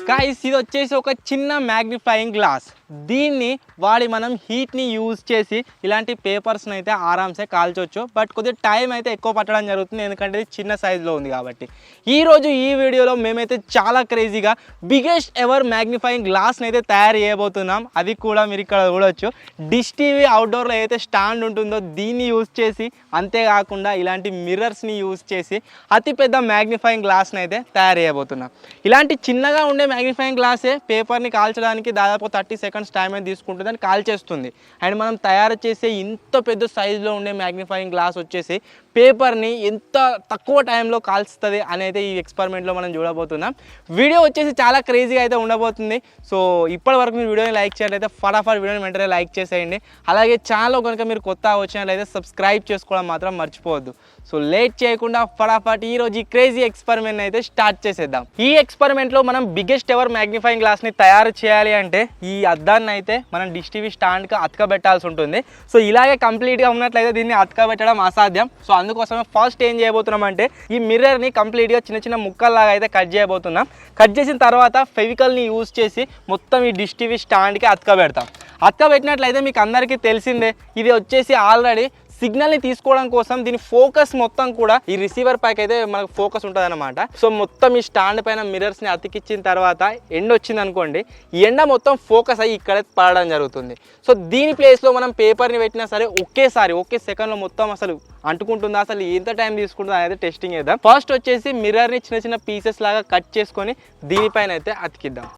Guys ఇది వచ్చేసి ఒక చిన్న మ్యాగ్నిఫైయింగ్ గ్లాస్. దీన్ని వాడి మనం హీట్ని యూజ్ చేసి ఇలాంటి పేపర్స్ని అయితే ఆరామ్సే కాల్చవచ్చు. బట్ కొద్దిగా టైం అయితే ఎక్కువ పట్టడం జరుగుతుంది, ఎందుకంటే ఇది చిన్న సైజులో ఉంది కాబట్టి. ఈరోజు ఈ వీడియోలో మేమైతే చాలా క్రేజీగా బిగ్గెస్ట్ ఎవర్ మ్యాగ్నిఫైయింగ్ గ్లాస్ని అయితే తయారు చేయబోతున్నాం. అది కూడా మీరు ఇక్కడ చూడవచ్చు. డిష్ టీవీ అవుట్డోర్లో ఏదైతే స్టాండ్ ఉంటుందో దీన్ని యూజ్ చేసి, అంతేకాకుండా ఇలాంటి మిర్రర్స్ని యూజ్ చేసి అతిపెద్ద మ్యాగ్నిఫైయింగ్ గ్లాస్ని అయితే తయారు చేయబోతున్నాం. ఇలాంటి చిన్నగా ఉండే మ్యాగ్నిఫైయింగ్ గ్లాసే పేపర్ని కాల్చడానికి దాదాపు 30 సెకండ్స్ టైం అయితే తీసుకుంటుంది అని కాల్చేస్తుంది. అండ్ మనం తయారు చేసే ఇంత పెద్ద సైజులో ఉండే మ్యాగ్నిఫైయింగ్ గ్లాస్ వచ్చేసి పేపర్ని ఎంత తక్కువ టైంలో కాల్స్తుంది అనేది ఈ ఎక్స్పెరిమెంట్లో మనం చూడబోతున్నాం. వీడియో వచ్చేసి చాలా క్రేజీగా అయితే ఉండబోతుంది. సో ఇప్పటి వరకు మీరు వీడియోని లైక్ చేయాలైతే ఫటాఫట్ వీడియోని వెంటనే లైక్ చేసేయండి. అలాగే ఛానల్ కనుక మీరు కొత్త వచ్చినట్లయితే సబ్స్క్రైబ్ చేసుకోవడం మాత్రం మర్చిపోవద్దు. సో లేట్ చేయకుండా ఫటాఫట్ ఈరోజు ఈ క్రేజీ ఎక్స్పెరిమెంట్ అయితే స్టార్ట్ చేసేద్దాం. ఈ ఎక్స్పెరిమెంట్లో మనం బిగ్గెస్ట్ ఎవర్ మ్యాగ్నిఫైయింగ్ గ్లాస్ని తయారు చేయాలి అంటే ఈ అద్దాన్ని అయితే మనం డిష్ టీవీ స్టాండ్కి అతకబెట్టాల్సి ఉంటుంది. సో ఇలాగే కంప్లీట్గా ఉన్నట్లయితే దీన్ని అతకబెట్టడం అసాధ్యం. సో అందుకోసమే ఫస్ట్ ఏం చేయబోతున్నాం అంటే ఈ మిర్రర్ని కంప్లీట్గా చిన్న చిన్న ముక్కల్లాగా అయితే కట్ చేయబోతున్నాం. కట్ చేసిన తర్వాత ఫెవికల్ని యూజ్ చేసి మొత్తం ఈ డిష్ టీవీ స్టాండ్కి అతకబెడతాం. అతకబెట్టినట్లయితే మీకు అందరికీ తెలిసిందే, ఇది వచ్చేసి ఆల్రెడీ సిగ్నల్ని తీసుకోవడం కోసం దీని ఫోకస్ మొత్తం కూడా ఈ రిసీవర్ పైకి అయితే మనకు ఫోకస్ ఉంటుంది అనమాట. సో మొత్తం ఈ స్టాండ్ పైన మిర్రర్స్ని అతికిచ్చిన తర్వాత ఎండ వచ్చింది అనుకోండి, ఈ ఎండ మొత్తం ఫోకస్ అయ్యి ఇక్కడ పడడం జరుగుతుంది. సో దీని ప్లేస్లో మనం పేపర్ని పెట్టినా సరే ఒకే సెకండ్లో మొత్తం అసలు అంటుకుంటుందా, అసలు ఎంత టైం తీసుకుంటుందా అనేది టెస్టింగ్ చేద్దాం. ఫస్ట్ వచ్చేసి మిర్రర్ని చిన్న చిన్న పీసెస్ లాగా కట్ చేసుకొని దీనిపైన అయితే అతికిద్దాం.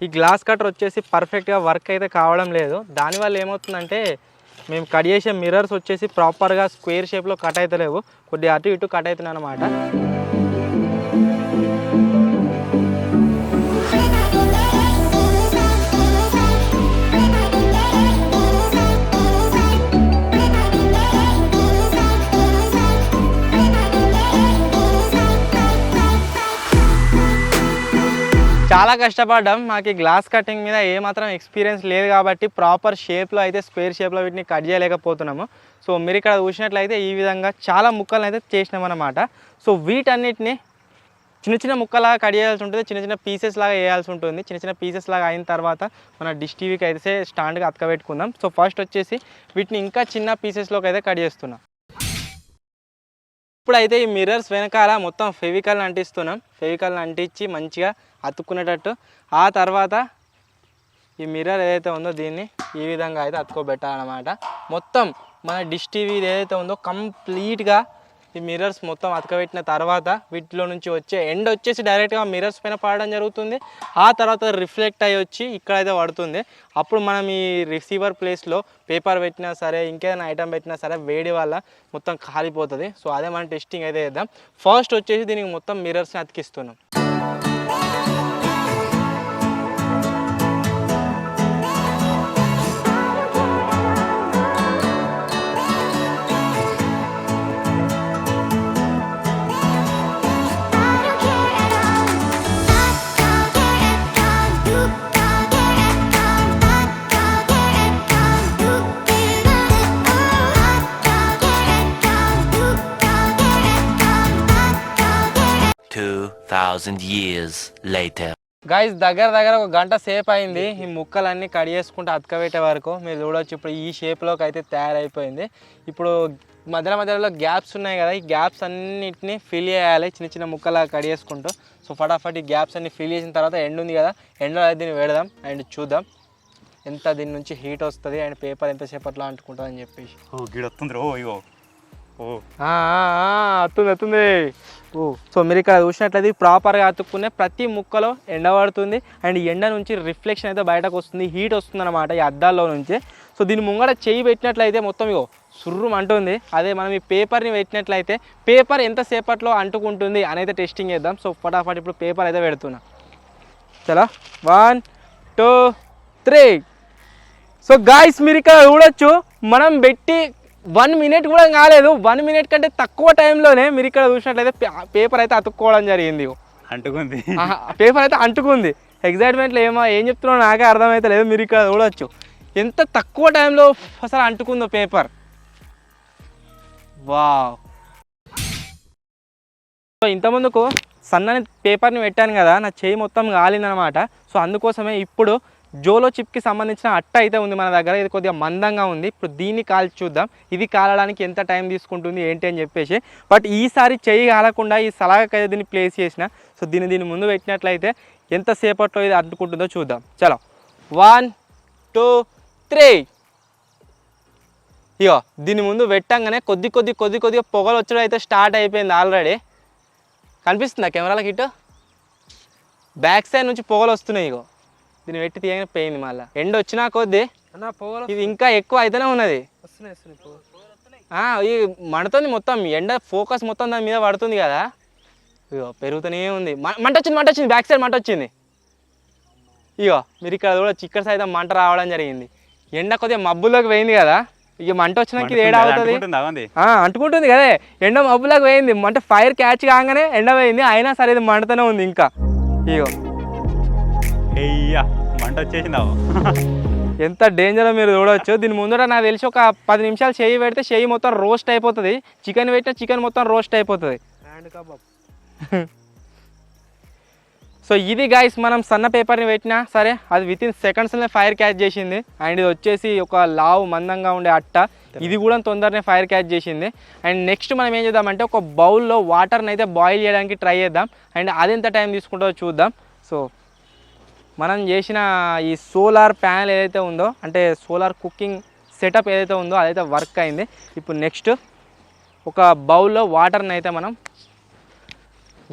ఈ గ్లాస్ కటర్ వచ్చేసి పర్ఫెక్ట్గా వర్క్ అయితే కావడం లేదు. దానివల్ల ఏమవుతుందంటే మేము కట్ చేసే మిర్రర్స్ వచ్చేసి ప్రాపర్గా స్క్వేర్ షేప్లో కట్ అవుతలేవు, కొద్దిగా అటు ఇటు కట్ అవుతున్నాయి అన్నమాట. చాలా కష్టపడ్డాం. మాకు ఈ గ్లాస్ కటింగ్ మీద ఏమాత్రం ఎక్స్పీరియన్స్ లేదు కాబట్టి ప్రాపర్ షేప్లో అయితే స్క్వేర్ షేప్లో వీటిని కట్ చేయలేకపోతున్నాము. సో మీరు ఇక్కడ చూసినట్లయితే ఈ విధంగా చాలా ముక్కలను అయితే చేసినాం అన్నమాట. సో వీటన్నిటిని చిన్న చిన్న ముక్కలాగా కట్ చేయాల్సి ఉంటుంది, చిన్న చిన్న పీసెస్ లాగా వేయాల్సి ఉంటుంది. చిన్న చిన్న పీసెస్ లాగా అయిన తర్వాత మన డిష్ టీవీకి అయితే స్టాండ్గా అతకబెట్టుకుందాం. సో ఫస్ట్ వచ్చేసి వీటిని ఇంకా చిన్న పీసెస్లోకి అయితే కట్ చేస్తున్నాం. ఇప్పుడైతే ఈ మిర్రర్స్ వెనకాల మొత్తం ఫెవికల్ని అంటిస్తున్నాం. ఫెవికల్ని అంటించి మంచిగా అతుక్కునేటట్టు, ఆ తర్వాత ఈ మిర్రర్ ఏదైతే ఉందో దీన్ని ఈ విధంగా అయితే అతుకోబెట్టాలన్నమాట. మొత్తం మన డిష్ టీవీ ఏదైతే ఉందో కంప్లీట్గా ఈ మిర్రర్స్ మొత్తం అతకబెట్టిన తర్వాత వీటిలో నుంచి వచ్చే ఎండ్ వచ్చేసి డైరెక్ట్గా మిర్రర్స్ పైన పడడం జరుగుతుంది. ఆ తర్వాత రిఫ్లెక్ట్ అయ్యి వచ్చి ఇక్కడైతే పడుతుంది. అప్పుడు మనం ఈ రిసీవర్ ప్లేస్లో పేపర్ పెట్టినా సరే ఇంకేదైనా ఐటమ్ పెట్టినా సరే వేడి వల్ల మొత్తం కాలిపోతుంది. సో అదే మనం టెస్టింగ్ అయితే చేద్దాం. ఫస్ట్ వచ్చేసి దీనికి మొత్తం మిర్రర్స్ని అతికిస్తున్నాం. గైస్ దగ్గర ఒక గంట సేపు అయింది ఈ ముక్కలన్నీ కట్ చేసుకుంటూ అతకబెట్టే వరకు. మీరు చూడవచ్చు ఇప్పుడు ఈ షేప్లోకి అయితే తయారైపోయింది. ఇప్పుడు మధ్యలో గ్యాప్స్ ఉన్నాయి కదా, ఈ గ్యాప్స్ అన్నిటిని ఫిల్ చేయాలి చిన్న చిన్న ముక్కలాగా కట్ చేసుకుంటూ. సో ఫటాఫట్ ఈ గ్యాప్స్ అన్ని ఫిల్ చేసిన తర్వాత ఎండ్ ఉంది కదా, ఎండ్లో అయితే దీన్ని పెడదాం అండ్ చూద్దాం ఎంత దీని నుంచి హీట్ వస్తుంది అండ్ పేపర్ ఎంతసేపట్లో అంటుకుంటుంది అని చెప్పేసి. అత్తుంది. సో మీరు ఇక్కడ చూసినట్లయితే ప్రాపర్గా అతుక్కునే ప్రతి ముక్కలో ఎండ పడుతుంది అండ్ ఎండ నుంచి రిఫ్లెక్షన్ అయితే బయటకు వస్తుంది, హీట్ వస్తుంది అనమాట ఈ అద్దాల్లో నుంచి. సో దీని ముంగడ చెయ్యి పెట్టినట్లయితే మొత్తం సుర్రం అంటుంది. అదే మనం ఈ పేపర్ని పెట్టినట్లయితే పేపర్ ఎంతసేపట్లో అంటుకుంటుంది అనేది టెస్టింగ్ చేద్దాం. సో ఫటాఫట్ ఇప్పుడు పేపర్ అయితే పెడుతున్నా. చలో 1 2 3. సో గాయ్స్ మీరు ఇక్కడ చూడొచ్చు మనం పెట్టి 1 minute కూడా కాలేదు, 1 minute కంటే తక్కువ టైంలోనే మీరు ఇక్కడ చూసినట్లయితే పేపర్ అయితే అతుక్కోవడం జరిగింది. అంటుకుంది పేపర్ అయితే అంటుకుంది. ఎగ్జైట్మెంట్లో ఏం చెప్తున్నావు నాకే అర్థమైతే లేదు. మీరు ఇక్కడ చూడవచ్చు ఎంత తక్కువ టైంలో అసలు అంటుకుందో పేపర్. వావ్. సో ఇంతకుముందుకు సన్నని పేపర్ని పెట్టాను కదా, నా చేయి మొత్తం కాలిందనమాట. సో అందుకోసమే ఇప్పుడు జోలో చిప్కి సంబంధించిన అట్ట అయితే ఉంది మన దగ్గర. ఇది కొద్దిగా మందంగా ఉంది. ఇప్పుడు దీన్ని కాల్చి చూద్దాం, ఇది కాలడానికి ఎంత టైం తీసుకుంటుంది ఏంటి అని చెప్పేసి. బట్ ఈసారి చెయ్యి కాలకుండా ఈ సలాగకైతే దీన్ని ప్లేస్ చేసిన. సో దీన్ని ముందు పెట్టినట్లయితే ఎంతసేపట్లో ఇది అంటుకుంటుందో చూద్దాం. చలో 1 2 3. ఇగో దీని ముందు పెట్టంగానే కొద్దిగా పొగలు వచ్చడం అయితే స్టార్ట్ అయిపోయింది ఆల్రెడీ. కనిపిస్తుందా కెమెరాలకి? ఇటు బ్యాక్ సైడ్ నుంచి పొగలు వస్తున్నాయి. ఇగో దీన్ని పెట్టి తీయగానే పోయింది. మళ్ళీ ఎండ వచ్చినా కొద్దీ ఇది ఇంకా ఎక్కువ అయితేనే ఉన్నది. ఇది మండుతుంది మొత్తం, ఎండ ఫోకస్ మొత్తం దాని మీద పడుతుంది కదా. ఇగో పెరుగుతూనే ఉంది. మంట వచ్చింది బ్యాక్ సైడ్ మంట వచ్చింది. ఇగో మీరు ఇక్కడ చూడొచ్చు, ఇక్కడ సైతం మంట రావడం జరిగింది. ఎండ కొద్దిగా మబ్బుల్లోకి పోయింది కదా, ఇక మంట వచ్చినాక ఇది ఏడా అవుతుంది, అంటుకుంటుంది కదే. ఎండ మబ్బులోకి పోయింది, అంటే ఫైర్ క్యాచ్ కాగానే ఎండ పోయింది, అయినా సరే ఇది మంటతోనే ఉంది ఇంకా. ఇగో మంట వచ్చేసింది. ఎంత డేంజర్ మీరు చూడవచ్చు. దీని ముందర నాకు తెలిసి ఒక 10 నిమిషాలు చెయ్యి పెడితే చెయ్యి మొత్తం రోస్ట్ అయిపోతుంది. చికెన్ పెట్టినా చికెన్ మొత్తం రోస్ట్ అయిపోతుంది. సో ఇది గైస్, మనం సన్న పేపర్ని పెట్టినా సరే అది వితిన్ సెకండ్స్లోనే ఫైర్ క్యాచ్ చేసింది. అండ్ ఇది వచ్చేసి ఒక లావు మందంగా ఉండే అట్ట, ఇది కూడా తొందరనే ఫైర్ క్యాచ్ చేసింది. అండ్ నెక్స్ట్ మనం ఏం చేద్దామంటే ఒక బౌల్లో వాటర్ని అయితే బాయిల్ చేయడానికి ట్రై చేద్దాం. అండ్ అది ఎంత టైం తీసుకుంటుందో చూద్దాం. సో మనం చేసిన ఈ సోలార్ ప్యానెల్ ఏదైతే ఉందో, అంటే సోలార్ కుకింగ్ సెటప్ ఏదైతే ఉందో అదైతే వర్క్ అయింది. ఇప్పుడు నెక్స్ట్ ఒక బౌల్లో వాటర్ని అయితే మనం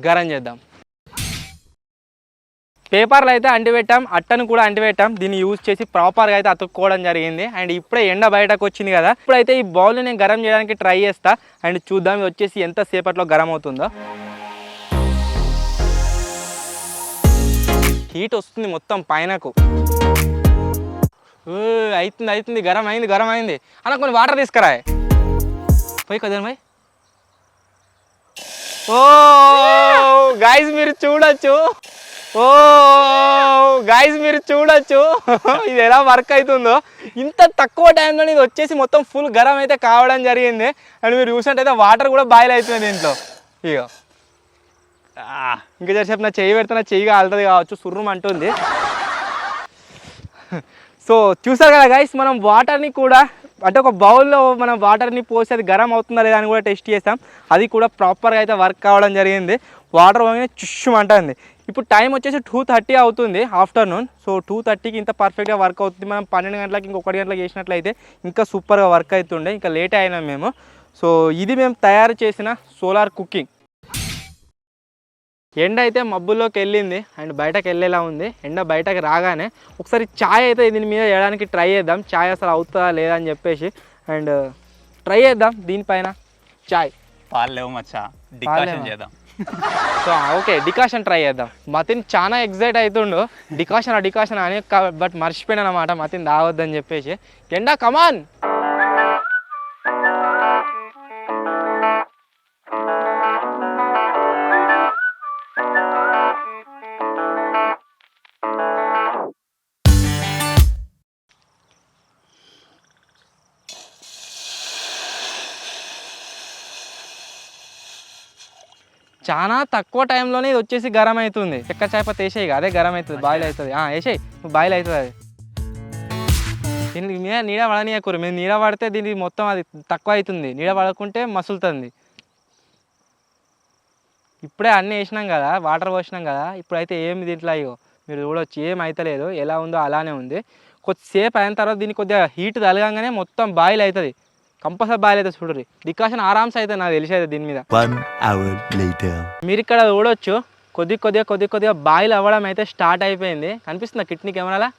గరం చేద్దాం. పేపర్లు అయితే అంటిపెట్టాం, అట్టను కూడా అంటిపెట్టాం. దీన్ని యూజ్ చేసి ప్రాపర్గా అయితే అతుక్కోవడం జరిగింది. అండ్ ఇప్పుడే ఎండ బయటకు వచ్చింది కదా, ఇప్పుడైతే ఈ బౌల్ని నేను గరం చేయడానికి ట్రై చేస్తా. అండ్ చూద్దాం ఇది వచ్చేసి ఎంతసేపట్లో గరం అవుతుందో. హీట్ వస్తుంది మొత్తం పైనకు. అవుతుంది గరం అయింది అన్న. కొన్ని వాటర్ తీసుకురా పోయి కదండి భాయ్. ఓ గాయ్స్ మీరు చూడొచ్చు, ఇది ఎలా వర్క్ అవుతుందో. ఇంత తక్కువ టైంలో ఇది వచ్చేసి మొత్తం ఫుల్ గరం అయితే కావడం జరిగింది. అండ్ మీరు చూసినట్టయితే వాటర్ కూడా బాయిల్ అవుతుంది దీంట్లో. ఇక ఇంకా చెప్పిన చెయ్యి పెడితే చెయ్యి కాలుతుంది కావచ్చు, సుర్రం అంటుంది. సో చూసారు కదా గైస్, మనం వాటర్ని కూడా అంటే ఒక బౌల్లో మనం వాటర్ని పోసి అది గరం అవుతుందా లేదా అని కూడా టెస్ట్ చేస్తాం. అది కూడా ప్రాపర్గా అయితే వర్క్ కావడం జరిగింది. వాటర్ పోగానే చుష్యం అంటుంది. ఇప్పుడు టైం వచ్చేసి 2:30 అవుతుంది ఆఫ్టర్నూన్. సో 2:30కి ఇంత పర్ఫెక్ట్గా వర్క్ అవుతుంది. మనం 12 గంటలకి ఇంకొక 1 గంటలకు చేసినట్లయితే ఇంకా సూపర్గా వర్క్ అవుతుండే. ఇంకా లేట్ అయినాం మేము. సో ఇది మేము తయారు చేసిన సోలార్ కుకింగ్. ఎండ అయితే మబ్బుల్లోకి వెళ్ళింది అండ్ బయటకు వెళ్ళేలా ఉంది. ఎండ బయటకు రాగానే ఒకసారి ఛాయ్ అయితే దీని మీద వేయడానికి ట్రై చేద్దాం. ఛాయ్ అసలు అవుతుందా లేదా అని చెప్పేసి అండ్ ట్రై చేద్దాం. దీనిపైన ఛాయ్ పాలు లేవు మచ్చా, డికాషన్ చేద్దాం. సో ఓకే డికాషన్ ట్రై చేద్దాం. మతిన్ చాలా ఎగ్జైట్ అవుతుండు డికాషన్ అని, బట్ మర్చిపోయినా అనమాట మతిన్ తాగొద్దని చెప్పేసి. ఎండా కమాన్. చాలా తక్కువ టైంలోనే ఇది వచ్చేసి గరం అవుతుంది. చెక్క చాయపత్తి వేసేయి, అదే గరం అవుతుంది, బాయిల్ అవుతుంది. వేసేయి, బాయిల్ అవుతుంది. అది దీనికి మీద నీడ పడనీయకూరు. మీరు నీడ పడితే దీనికి మొత్తం అది తక్కువ అవుతుంది, నీడ పడకుంటే మసులుతుంది. ఇప్పుడే అన్నీ వేసినాం కదా, వాటర్ పోసినాం కదా, ఇప్పుడైతే ఏమి దీంట్లో అయ్యో మీరు చూడవచ్చు ఏం అవుతలేదు, ఎలా ఉందో అలానే ఉంది. కొద్దిసేపు అయిన తర్వాత దీనికి కొద్దిగా హీట్ తలగంగానే మొత్తం బాయిల్ అవుతుంది, కంపల్సరీ బాయిల్ అయితే చూడరు. డికాషన్ ఆరామ్స్ అయితే నాకు తెలిసేది దీని మీద. 1 hour later. మీరు ఇక్కడ చూడొచ్చు కొద్దిగా బాయిల్ అవ్వడం అయితే స్టార్ట్ అయిపోయింది. కనిపిస్తుందా కిడ్నీ కెమెరాలా?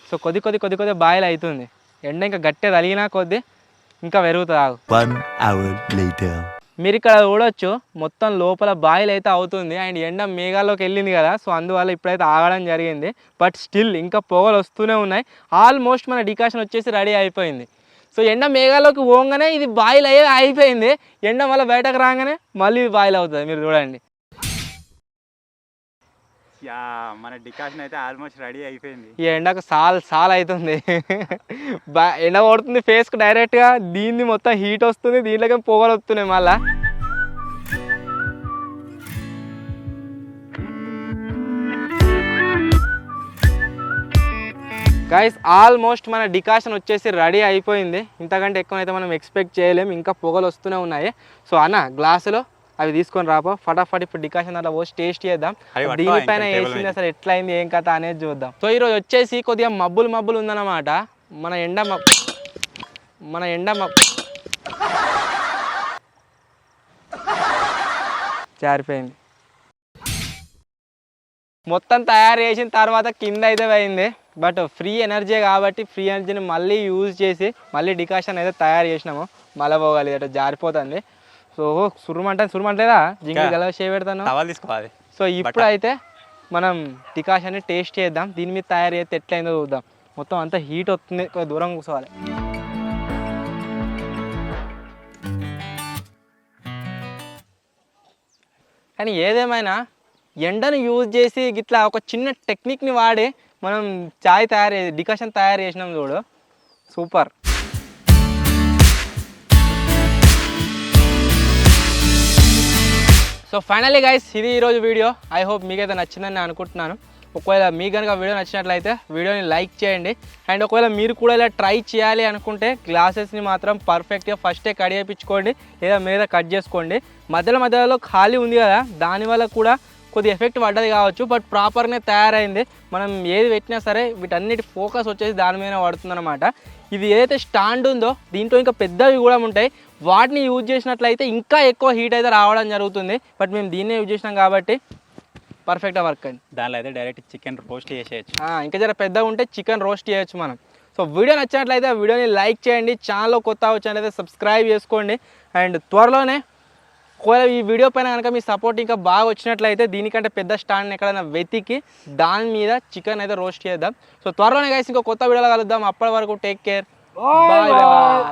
సో కొద్దిగా బాయిల్ అవుతుంది. ఎండ ఇంకా గట్టిగా తగిలినా కొద్ది ఇంకా పెరుగుతుంది. 1 hour later. మీరు ఇక్కడ చూడొచ్చు మొత్తం లోపల బాయిల్ అయితే అవుతుంది. అండ్ ఎండ మేఘాల్లోకి వెళ్ళింది కదా, సో అందువల్ల ఇప్పుడైతే ఆగడం జరిగింది. బట్ స్టిల్ ఇంకా పొగలు వస్తూనే ఉన్నాయి. ఆల్మోస్ట్ మన డికాషన్ వచ్చేసి రెడీ అయిపోయింది. సో ఎండ మేఘాల్లోకి పోగానే ఇది బాయిల్ అయిపోయింది. ఎండ మళ్ళీ బయటకు రాగానే మళ్ళీ బాయిల్ అవుతుంది. మీరు చూడండి. యా మన డికాషన్ అయితే ఆల్మోస్ట్ రెడీ అయిపోయింది. ఈ ఎండకు సాల్ అవుతుంది. ఎండ కొడుతుంది ఫేస్కి డైరెక్ట్గా, దీన్ని మొత్తం హీట్ వస్తుంది, దీంట్లోకి పొగలు వస్తున్నాయి మళ్ళా. గైస్ ఆల్మోస్ట్ మన డికాషన్ వచ్చేసి రెడీ అయిపోయింది. ఇంతకంటే ఎక్కువైతే మనం ఎక్స్పెక్ట్ చేయలేము, ఇంకా పొగలు వస్తూనే ఉన్నాయి. సో అన్న గ్లాసులో అవి తీసుకొని రాపో ఫటాఫట్. ఇప్పుడు డికాషన్ అలా పోసి టేస్ట్ చేద్దాం, దీనిపైన వేసింది అసలు ఎట్లా అయింది ఏం కథ అనేది చూద్దాం. సో ఈరోజు వచ్చేసి కొద్దిగా మబ్బులు ఉందన్నమాట. మన ఎండ జారిపోయింది. మొత్తం తయారు చేసిన తర్వాత కింద అయితే పోయింది. బట్ ఫ్రీ ఎనర్జీ కాబట్టి ఫ్రీ ఎనర్జీని మళ్ళీ యూజ్ చేసి మళ్ళీ డికాషన్ అయితే తయారు చేసినాము. మళ్ళీ పోగాలి అట్లా జారిపోతుంది. సో సురుమంటలేదా జింగి గల పెడతాను. తీసుకోవాలి. సో ఇప్పుడైతే మనం డికాషన్ని టేస్ట్ చేద్దాం, దీని మీద తయారు చేస్తే ఎట్లయిందో చూద్దాం. మొత్తం అంతా హీట్ వస్తుంది, కొంచెం దూరం కూర్చోవాలి. కానీ ఏదేమైనా ఎండను యూజ్ చేసి ఇట్లా ఒక చిన్న టెక్నిక్ని వాడి మనం డికాషన్ తయారు చేసినాం చూడు, సూపర్. సో ఫైనల్లీ గైస్ ఇది ఈరోజు వీడియో. ఐ హోప్ మీకైతే నచ్చిందని నేను అనుకుంటున్నాను. ఒకవేళ మీకు కనుక వీడియో నచ్చినట్లయితే వీడియోని లైక్ చేయండి. అండ్ ఒకవేళ మీరు కూడా ఇలా ట్రై చేయాలి అనుకుంటే గ్లాసెస్ని మాత్రం పర్ఫెక్ట్గా ఫస్టే కట్ చేయించుకోండి, లేదా మీద కట్ చేసుకోండి. మధ్యలో ఖాళీ ఉంది కదా, దానివల్ల కూడా కొద్ది ఎఫెక్ట్ పడ్డది కావచ్చు, బట్ ప్రాపర్గానే తయారైంది. మనం ఏది పెట్టినా సరే వీటన్నిటి ఫోకస్ వచ్చేసి దాని మీద పడుతుంది అనమాట. ఇది ఏదైతే స్టాండ్ ఉందో దీంట్లో ఇంకా పెద్దవి కూడా ఉంటాయి, వాటిని యూజ్ చేసినట్లయితే ఇంకా ఎక్కువ హీట్ అయితే రావడం జరుగుతుంది. బట్ మేము దీన్నే యూజ్ చేసినాం కాబట్టి పర్ఫెక్ట్గా వర్క్ అయింది. దానిలో అయితే డైరెక్ట్ చికెన్ రోస్ట్ చేసేయచ్చు. ఇంకా జర పెద్దగా ఉంటే చికెన్ రోస్ట్ చేయొచ్చు మనం. సో వీడియో నచ్చినట్లయితే వీడియోని లైక్ చేయండి, ఛానల్లో కొత్త వచ్చినట్లయితే సబ్స్క్రైబ్ చేసుకోండి. అండ్ త్వరలోనే ఒకవేళ ఈ వీడియో పైన కనుక మీ సపోర్ట్ ఇంకా బాగా వచ్చినట్లయితే దీనికంటే పెద్ద స్టాండ్ని ఎక్కడైనా వెతికి దాని మీద చికెన్ అయితే రోస్ట్ చేద్దాం. సో త్వరలోనే గైస్ ఇంకో కొత్త వీడియోలో కలుద్దాం. అప్పటి వరకు టేక్ కేర్, బాయ్.